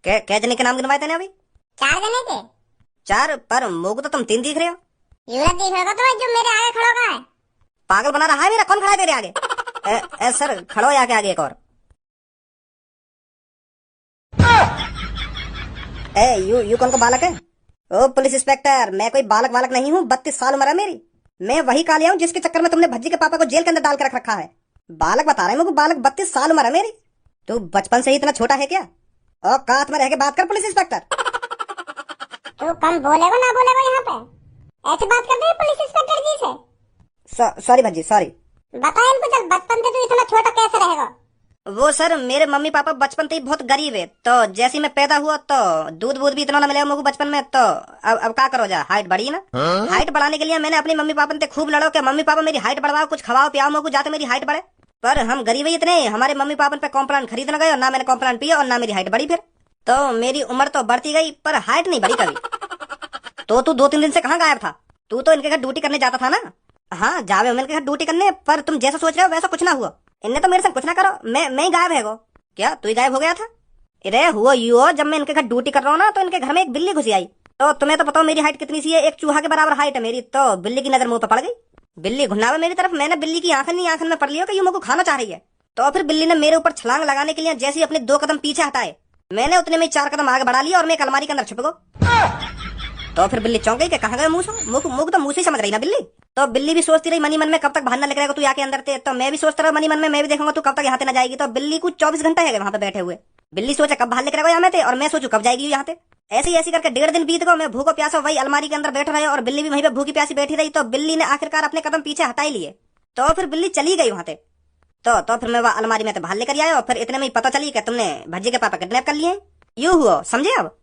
कै जने के नाम गिनवाए तेने अभी? 4 जने थे। 4? पर मुझको तो तुम 3 दिख रहे हो। यूं दिख रहा तो जो मेरे आगे खड़ा होगा है। पागल बना रहा है मेरा, कौन खड़ा है तेरे आगे? सर खड़ो आके आगे एक और। यू कौन को बालक है? ओ पुलिस इंस्पेक्टर, मैं कोई बालक वालक नहीं हूँ। 32 साल उम्र है मेरी। मैं वही कालिया हूँ जिसके चक्कर में तुमने भज्जी के पापा को जेल के अंदर डाल के रख रखा है। बालक बता रहे हैं मुझको, बालक। 32 साल उम्र है मेरी। तू बचपन से ही इतना छोटा है क्या? और कात में रह के बात कर पुलिस इंस्पेक्टर। तू कम बोलेगा ना बोलेगा यहाँ पे? ऐसे बात करते हैं पुलिस इंस्पेक्टर जी से? Sorry Bhajji, sorry. बता इनको, चल बचपन से तू इतना छोटा कैसे रहेगा? वो सर, मेरे मम्मी पापा बचपन से ही बहुत गरीब है, तो जैसे मैं पैदा हुआ तो दूध बूध भी इतना ना मिलेगा मुझको बचपन में, तो अब क्या करो जा, हाइट बढ़ी ना। हाइट बढ़ाने के लिए मैंने अपनी मम्मी पापा से खूब लड़ो कि मम्मी पापा मेरी हाइट बढ़ाओ, कुछ खवाओ पियाओ मुझको जाते मेरी हाइट बढ़े। पर हम गरीब ही इतने, हमारे मम्मी पापा पे कॉम्प्लान खरीद न गए और ना मैंने कॉम्प्लान पिया और ना मेरी हाइट बढ़ी। फिर तो मेरी उम्र तो बढ़ती गई पर हाइट नहीं बढ़ी कभी। तो तू 2-3 दिन से कहाँ गायब था? तू तो इनके घर ड्यूटी करने जाता था ना? हाँ, जावे इनके घर ड्यूटी करने, पर तुम जैसा सोच रहे हो वैसा कुछ ना हुआ। इनने तो मेरे से कुछ ना करो, मैं ही गायब है गो। क्या तू ही गायब हो गया था? अरे हुआ यू, जब मैं इनके घर ड्यूटी कर रहा हूँ ना तो इनके घर में एक बिल्ली घुसी आई। तो तुम्हें तो पता हो मेरी हाइट कितनी सी है, एक चूहा के बराबर हाइट है मेरी। तो बिल्ली की नजर मुंह पे पड़ गई। बिल्ली घुनावे मेरी तरफ, मैंने बिल्ली की आंखन में पड़ लिया कि यू मुझको खाना चाह रही है। तो फिर बिल्ली ने मेरे ऊपर छलांग लगाने के लिए जैसे ही अपने 2 कदम पीछे हटाए, मैंने उतने में 4 कदम आगे बढ़ा लिया और मैं एक अलमारी के अंदर छुप गया। तो फिर बिल्ली चौंक गई कि कहाँ गए मुंह तो मुंह से समझ रही ना बिल्ली। तो बिल्ली भी सोचती रही मनी मन में कब तक भागना लग रहेगा तू आके अंदर ते। तो मैं भी सोचता रहा मनी मन में, मैं भी देखूंगा तू कब तक यहाँ ते ना जाएगी। तो बिल्ली कुछ 24 घंटा है वहां पे बैठे हुए। बिल्ली सोचे कब बाहर लेकर यहाँ थे और मैं सोचू कब जाएगी यहाँ पे। ऐसी ऐसी करके 1.5 दिन बीत गए, मैं भूखो प्यासा वही अलमारी के अंदर बैठ रहे और बिल्ली भी वहीं पे भूखी प्यासी बैठी रही। तो बिल्ली ने आखिरकार अपने कदम पीछे हटा ही लिए। तो फिर बिल्ली चली गई वहां से। तो फिर मैं वह अलमारी में बाहर लेकर आया और फिर इतने में ही पता चली कि तुमने भज्जी के पापा किडनैप कर लिए। यू हुआ, समझे? अब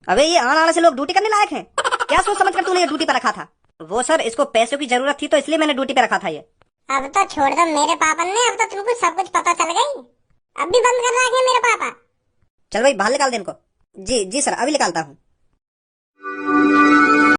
अबे ये आने से लोग ड्यूटी करने लायक हैं क्या? सोच समझ कर तूने ये ड्यूटी पर रखा था? वो सर, इसको पैसों की जरूरत थी तो इसलिए मैंने ड्यूटी पे रखा था ये। अब तो छोड़ दो मेरे पापा ने, अब तो तुमको सब कुछ पता चल गई। अब भी बंद कर रखा है मेरे पापा। चल भाई बाहर निकाल दे इनको। जी जी सर, अभी निकालता हूँ।